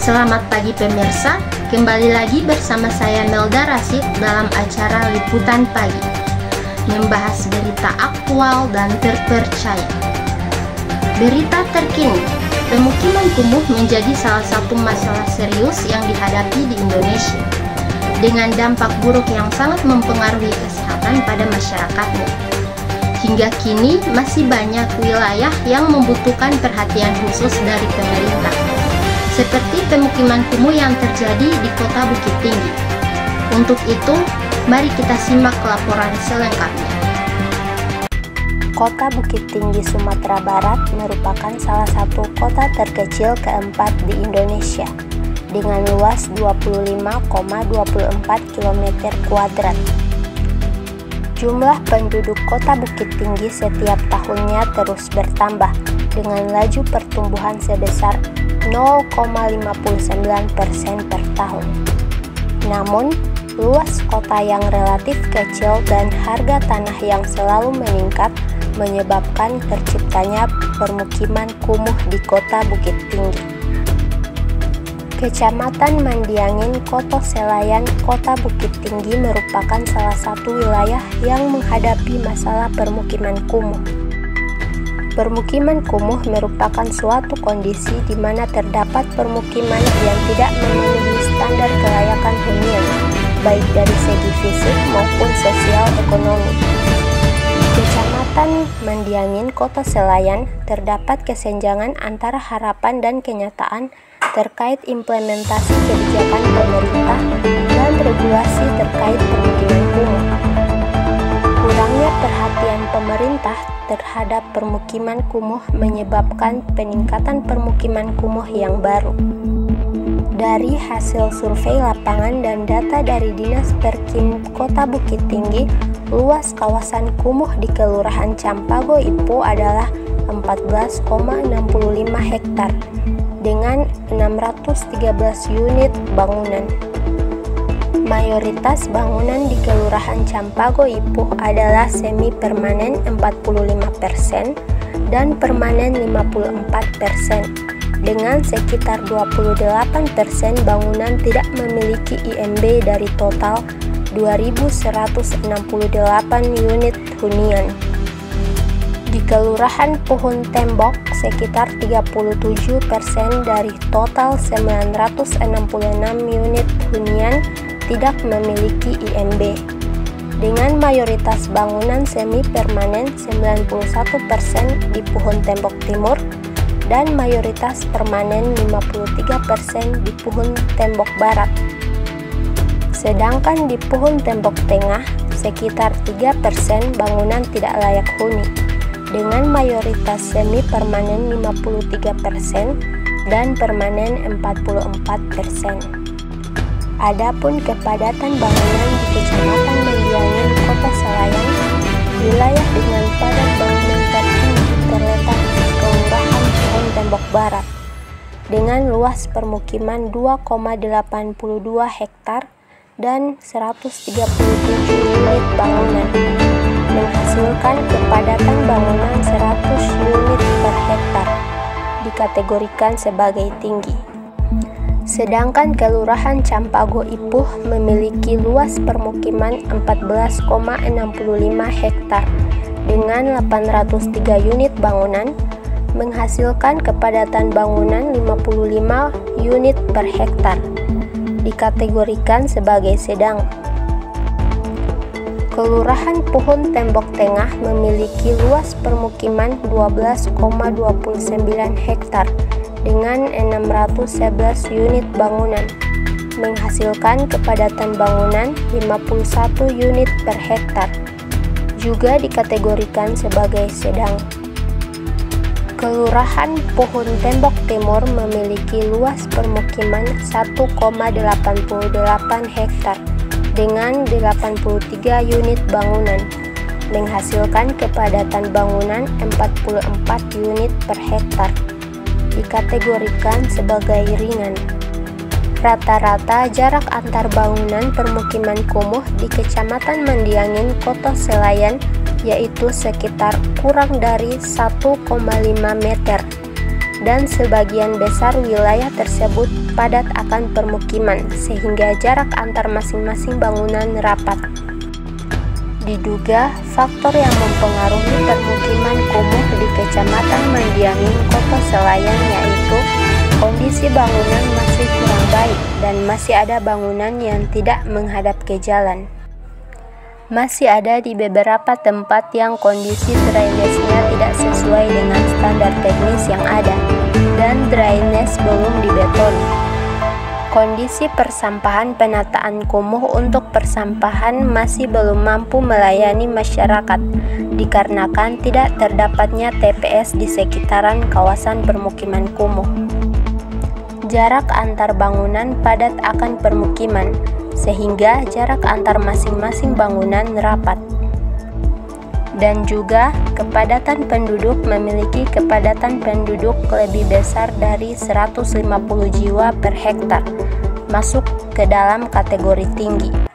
Selamat pagi pemirsa, kembali lagi bersama saya Melda Rasid dalam acara Liputan Pagi, membahas berita aktual dan terpercaya. Berita terkini, pemukiman kumuh menjadi salah satu masalah serius yang dihadapi di Indonesia, dengan dampak buruk yang sangat mempengaruhi kesehatan pada masyarakatnya. Hingga kini masih banyak wilayah yang membutuhkan perhatian khusus dari pemerintah, seperti pemukiman kumuh yang terjadi di Kota Bukit Tinggi. Untuk itu, mari kita simak laporan selengkapnya. Kota Bukit Tinggi, Sumatera Barat merupakan salah satu kota terkecil keempat di Indonesia, dengan luas 25,24 km². Jumlah penduduk Kota Bukit Tinggi setiap tahunnya terus bertambah dengan laju pertumbuhan sebesar 0,59% per tahun. Namun, luas kota yang relatif kecil dan harga tanah yang selalu meningkat menyebabkan terciptanya permukiman kumuh di Kota Bukit Tinggi. Kecamatan Mandiangin, Koto Selayan, Kota Bukit Tinggi merupakan salah satu wilayah yang menghadapi masalah permukiman kumuh. Permukiman kumuh merupakan suatu kondisi di mana terdapat permukiman yang tidak memenuhi standar kelayakan hunian, baik dari segi fisik maupun sosial ekonomi. Kecamatan Mandiangin, Kota Selayan, terdapat kesenjangan antara harapan dan kenyataan terkait implementasi kebijakan pemerintah dan regulasi terkait permukiman kumuh. Kurangnya perhatian pemerintah terhadap permukiman kumuh menyebabkan peningkatan permukiman kumuh yang baru. Dari hasil survei lapangan dan data dari Dinas Perkim Kota Bukit Tinggi, luas kawasan kumuh di Kelurahan Campago Ipo adalah 14,65 hektar dengan 613 unit bangunan. Mayoritas bangunan di Kelurahan Campago Ipo adalah semi permanen 45% dan permanen 54%, dengan sekitar 28% bangunan tidak memiliki IMB dari total 2.168 unit hunian. Di Kelurahan Puhun Tembok, sekitar 37% dari total 966 unit hunian tidak memiliki IMB, dengan mayoritas bangunan semi permanen 91% di Puhun Tembok Timur dan mayoritas permanen 53% di Puhun Tembok Barat. Sedangkan di Puhun Tembok Tengah, sekitar 3% bangunan tidak layak huni, dengan mayoritas semi permanen 53% dan permanen 44%. Adapun kepadatan bangunan di Kecamatan Mandiangin, Kota Selayan, wilayah dengan padat bangunan tertinggi terletak di Kelurahan Puhun Tembok Barat, dengan luas permukiman 2,82 hektar dan 137 unit bangunan, menghasilkan kepadatan bangunan 100 unit per hektar, dikategorikan sebagai tinggi. Sedangkan Kelurahan Campago Ipuh memiliki luas permukiman 14,65 hektar dengan 803 unit bangunan, menghasilkan kepadatan bangunan 55 unit per hektar, dikategorikan sebagai sedang. Kelurahan Puhun Tembok Tengah memiliki luas permukiman 12,29 hektar dengan 611 unit bangunan, menghasilkan kepadatan bangunan 51 unit per hektar, juga dikategorikan sebagai sedang. Kelurahan Puhun Tembok Timur memiliki luas permukiman 1,88 hektar dengan 83 unit bangunan, menghasilkan kepadatan bangunan 44 unit per hektar, dikategorikan sebagai ringan. Rata-rata jarak antar bangunan permukiman kumuh di Kecamatan Mandiangin, Kota Selayan yaitu sekitar kurang dari 1,5 meter, dan sebagian besar wilayah tersebut padat akan permukiman sehingga jarak antar masing-masing bangunan rapat. Diduga faktor yang mempengaruhi permukiman kumuh di Kecamatan Mendiangin, Kota Selayang yaitu kondisi bangunan masih kurang baik dan masih ada bangunan yang tidak menghadap ke jalan. Masih ada di beberapa tempat yang kondisi drainase-nya tidak sesuai dengan standar teknis yang ada dan drainase belum dibeton. Kondisi persampahan penataan kumuh untuk persampahan masih belum mampu melayani masyarakat dikarenakan tidak terdapatnya TPS di sekitaran kawasan permukiman kumuh. Jarak antar bangunan padat akan permukiman sehingga jarak antar masing-masing bangunan rapat. Dan juga kepadatan penduduk memiliki kepadatan penduduk lebih besar dari 150 jiwa per hektar, masuk ke dalam kategori tinggi.